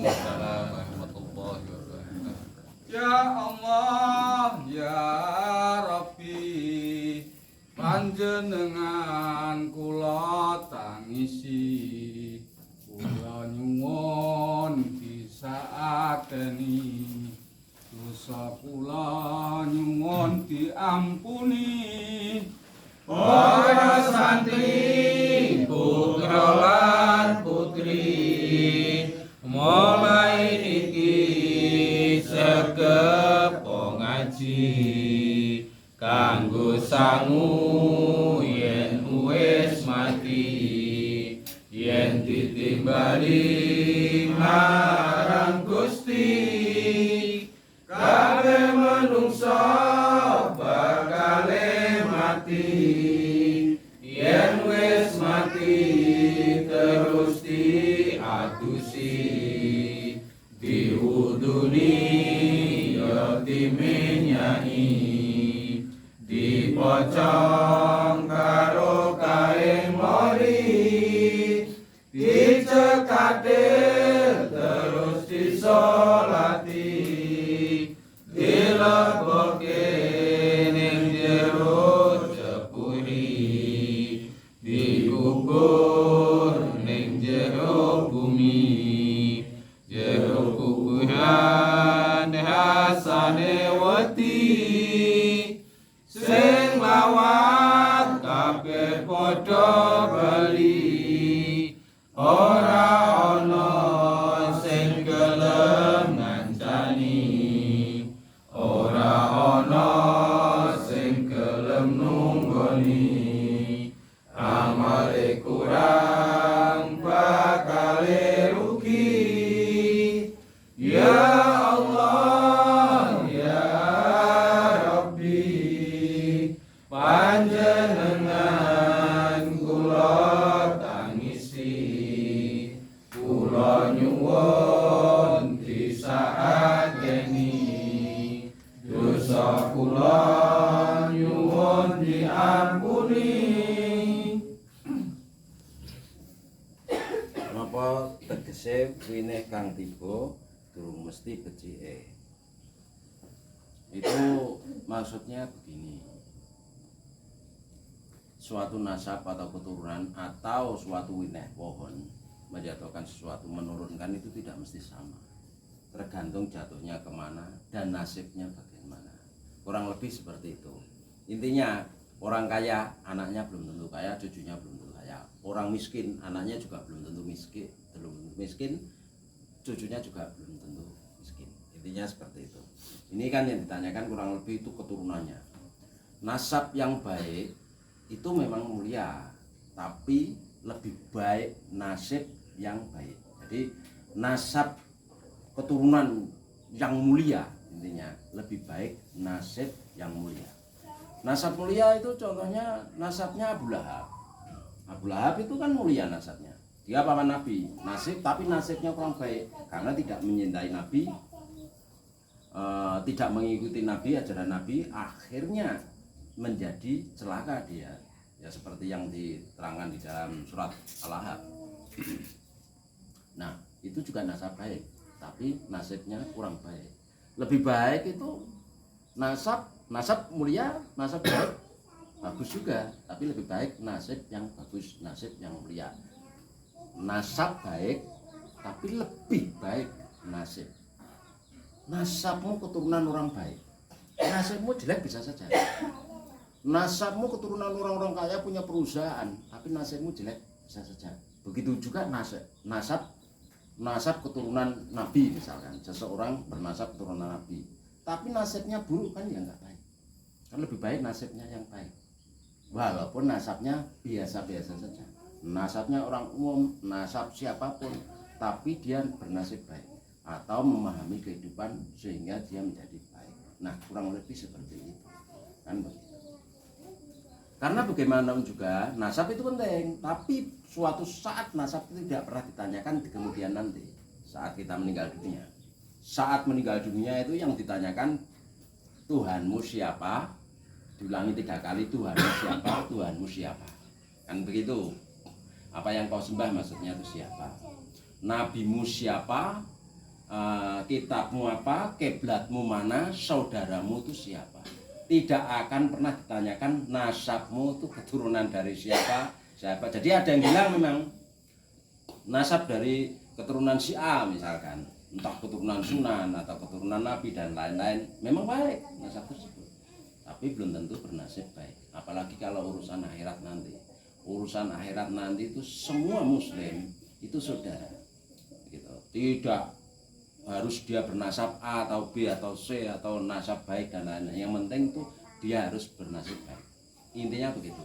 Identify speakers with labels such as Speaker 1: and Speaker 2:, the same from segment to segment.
Speaker 1: Waalaikumsalam warahmatullahi wabarakatuh.
Speaker 2: Ya Allah, ya Rabbi, panjenengan kula tangisi, kula nyuwun disaateni, dosa kula nyuwun diampuni. Para santri, putra lan putri, mulai niki sekepo ngaji kanggo sangu yen wis mati, yen ditimbali marang Gusti kabeh manungsa bakal mati. Yen wis mati terus diadusi, diuduni ya diminyai, dipocong karo kain mori, dicekatil terus disolati, dilebokke ning jero jepuri, dikubur ning jero bumi, jero kuburan hasane wati, sing lawat kabeh padha bali, ora ana sing gelem ngancani, ora ana sing gelem nunggoni, amale kurang bakale rugi. Ya Allah, ya Rabbi, panjenengan kula tangisi, kula nyuwun disaateni, dosa kula nyuwun diampuni.
Speaker 3: Napa tegese winih kang tiba durung mesti becike. Itu maksudnya begini. Suatu nasab atau keturunan atau suatu winih pohon menjatuhkan sesuatu, menurunkan itu tidak mesti sama. Tergantung jatuhnya kemana dan nasibnya bagaimana. Kurang lebih seperti itu. Intinya orang kaya anaknya belum tentu kaya, cucunya belum tentu kaya. Orang miskin anaknya juga belum tentu miskin, cucunya juga belum tentu miskin. Intinya seperti itu. Ini kan yang ditanyakan kurang lebih itu keturunannya. Nasab yang baik itu memang mulia, tapi lebih baik nasib yang baik. Jadi nasab keturunan yang mulia, intinya lebih baik nasib yang mulia. Nasab mulia itu contohnya nasabnya Abu Lahab. Abu Lahab itu kan mulia nasabnya. Dia paman Nabi, tapi nasibnya kurang baik karena tidak menyintai Nabi, tidak mengikuti Nabi, ajaran Nabi, akhirnya menjadi celaka dia. Ya seperti yang diterangkan di dalam surat Al-Ahzab. Nah, itu juga nasab baik, tapi nasibnya kurang baik. Lebih baik itu nasab mulia, nasab baik bagus juga, tapi lebih baik nasib yang bagus, nasib yang mulia. Nasab baik, tapi lebih baik nasib. Nasabmu keturunan orang baik, nasibmu jelek bisa saja. Nasabmu keturunan orang-orang kaya punya perusahaan, tapi nasibmu jelek bisa saja. Begitu juga nasab keturunan Nabi misalkan, seseorang bernasab keturunan Nabi, tapi nasibnya buruk kan ya nggak baik. Kan lebih baik nasibnya yang baik, walaupun nasabnya biasa-biasa saja. Nasabnya orang umum, nasab siapapun, tapi dia bernasib baik atau memahami kehidupan sehingga dia menjadi baik. Nah, kurang lebih seperti itu kan begitu. Karena bagaimanapun juga nasab itu penting, tapi suatu saat nasab itu tidak pernah ditanyakan di kemudian nanti saat kita meninggal dunia. Saat meninggal dunia itu yang ditanyakan Tuhanmu siapa? Diulangi 3 kali, Tuhanmu siapa? Tuhanmu siapa? Kan begitu. Apa yang kau sembah maksudnya itu siapa? Nabimu siapa? kitabmu apa, kiblatmu mana, saudaramu itu siapa. Tidak akan pernah ditanyakan nasabmu itu keturunan dari siapa. Jadi ada yang bilang memang nasab dari keturunan si A misalkan, entah keturunan Sunan atau keturunan Nabi dan lain-lain, memang baik nasab tersebut. Tapi belum tentu bernasib baik. Apalagi kalau urusan akhirat nanti. Urusan akhirat nanti itu semua muslim itu saudara. Gitu. Tidak harus dia bernasab A atau B atau C atau nasab baik dan lain-lain. Yang penting itu dia harus bernasib baik. Intinya begitu.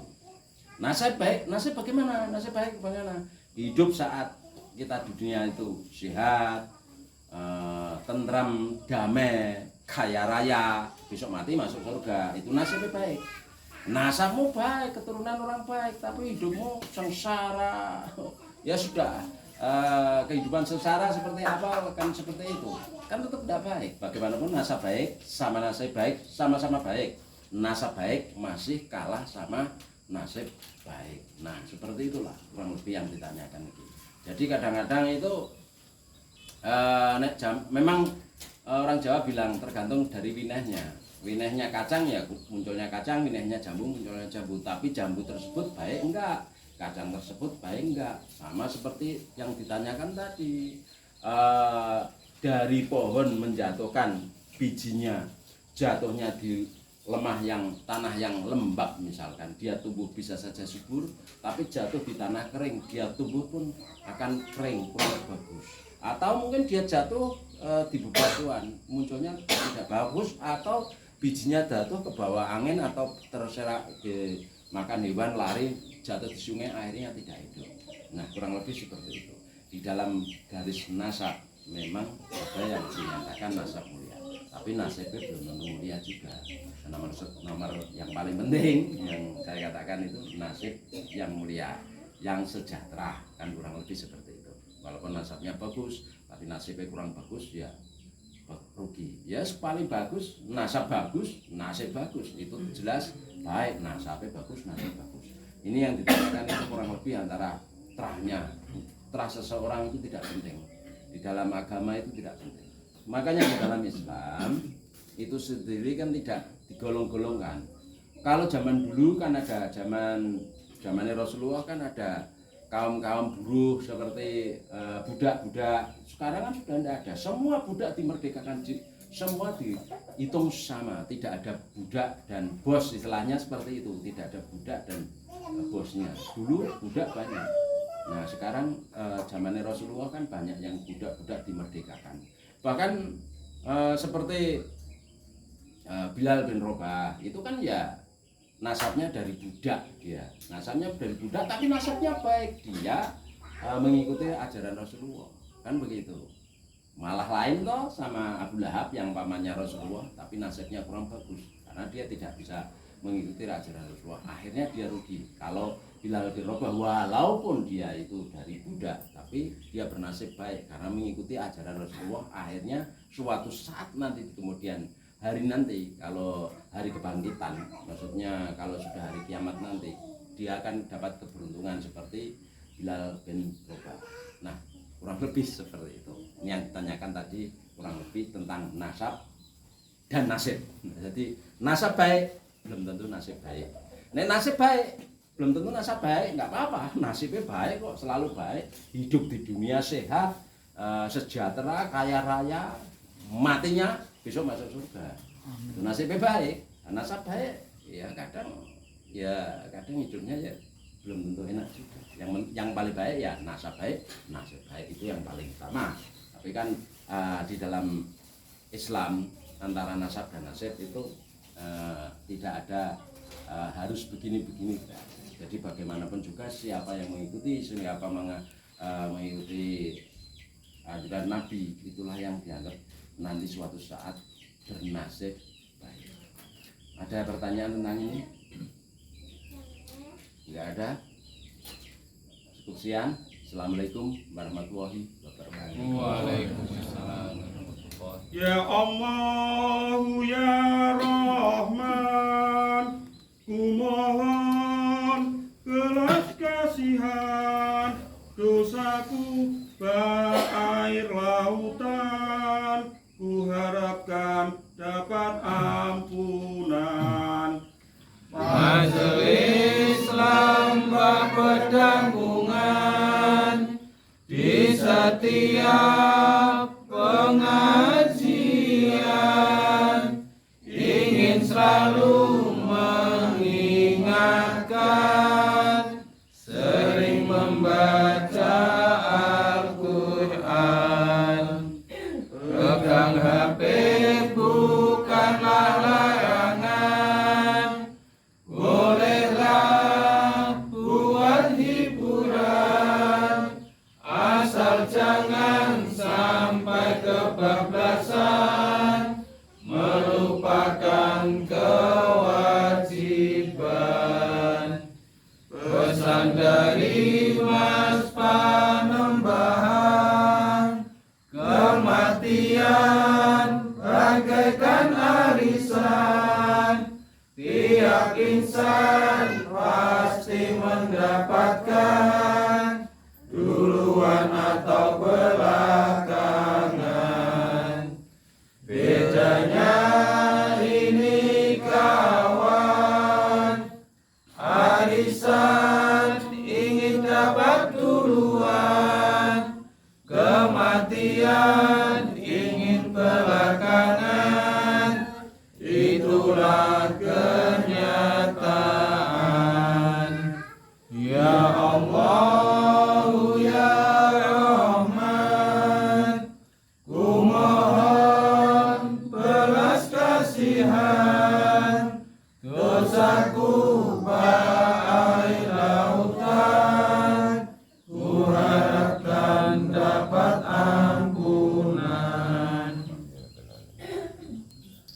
Speaker 3: Nasib baik, nasib bagaimana? Nasib baik bagaimana? Hidup saat kita di dunia itu sehat, tentram, damai, kaya raya, besok mati masuk surga. Itu nasibnya baik. Nasabmu baik, keturunan orang baik, tapi hidupmu sengsara. Ya sudah, kehidupan sengsara seperti apa kan seperti itu. Kan tetap tidak baik. Bagaimanapun nasab baik sama nasib baik sama-sama baik. Nasab baik masih kalah sama nasib baik. Nah, seperti itulah kurang lebih yang ditanyakan itu. Jadi kadang-kadang itu memang orang Jawa bilang tergantung dari winehnya. Winehnya kacang ya munculnya kacang, winehnya jambu munculnya jambu. Tapi jambu tersebut baik enggak? Kacang tersebut baik enggak? Sama seperti yang ditanyakan tadi. Dari pohon menjatuhkan bijinya, jatuhnya di tanah yang lembab misalkan, dia tumbuh bisa saja subur, tapi jatuh di tanah kering, dia tumbuh pun akan kering, kurang bagus. Atau mungkin dia jatuh di bebatuan, munculnya tidak bagus, atau bijinya jatuh ke bawah angin atau terserak makan hewan, lari jatuh di sungai, airnya tidak hidup. Nah, kurang lebih seperti itu. Di dalam garis nasab memang ada yang dinyatakan nasab mulia, tapi nasibnya belum tentu mulia juga. Nomor yang paling penting yang saya katakan itu nasib yang mulia, yang sejahtera, kan kurang lebih seperti itu. Walaupun nasabnya bagus, tapi nasibnya kurang bagus, ya rugi. Ya paling bagus, nasab bagus, nasib bagus, itu jelas baik. Nasabnya bagus, nasib bagus. Ini yang ditanyakan itu kurang lebih antara terahnya. Terah seseorang itu tidak penting. Di dalam agama itu tidak penting. Makanya di dalam Islam itu sendiri kan tidak digolong-golongkan. Kalau zaman dulu kan ada zamannya Rasulullah kan ada kaum-kaum buruh seperti budak-budak. Sekarang kan sudah tidak ada. Semua budak dimerdekakan, semua dihitung sama. Tidak ada budak dan bos, istilahnya seperti itu. Tidak ada budak dan bosnya. Dulu budak banyak. Nah sekarang zamannya Rasulullah kan banyak yang budak-budak dimerdekakan. Bahkan seperti Bilal bin Rabah itu kan ya nasabnya dari budak, dia nasabnya dari budak tapi nasabnya baik, dia mengikuti ajaran Rasulullah, kan begitu. Malah lain toh sama Abu Lahab yang pamannya Rasulullah tapi nasabnya kurang bagus karena dia tidak bisa mengikuti ajaran Rasulullah, akhirnya dia rugi. Kalau Bilal bin Rabah walaupun dia itu dari budak tapi dia bernasib baik karena mengikuti ajaran Rasulullah, akhirnya suatu saat nanti kemudian hari nanti, kalau hari kebangkitan, maksudnya kalau sudah hari kiamat nanti, dia akan dapat keberuntungan seperti Bilal bin Rabah. Nah, kurang lebih seperti itu. Ini yang ditanyakan tadi kurang lebih tentang nasab dan nasib. Jadi nasab baik belum tentu nasib baik. Nek nasib baik belum tentu nasab baik, nggak apa-apa. Nasibnya baik kok, selalu baik. Hidup di dunia sehat, sejahtera, kaya raya, matinya besok masuk surga. Itu nasibnya baik. Nasab baik ya kadang hidupnya ya belum tentu enak juga. Yang paling baik ya nasab baik itu yang paling utama. Tapi kan di dalam Islam antara nasab dan nasib itu tidak ada harus begini-begini. Jadi bagaimanapun juga siapa yang mengikuti ajaran Nabi, itulah yang dianggap nanti suatu saat bernasib baik. Ada pertanyaan tentang ini? Tidak ada? Cukup sekian. Assalamualaikum warahmatullahi wabarakatuh.
Speaker 1: Waalaikumsalam warahmatullahi.
Speaker 2: Ya Allah ya Rahman, kumohon belas kasihan, dosaku berair lautan.
Speaker 1: kebablasan, melupakan kewajiban. Pesan dari Mas Panembahan, kematian bagaikan arisan, tiap insan pasti mendapatkan, duluan atau belakangan. Bedanya ini kawan, arisan ingin dapat duluan, kematian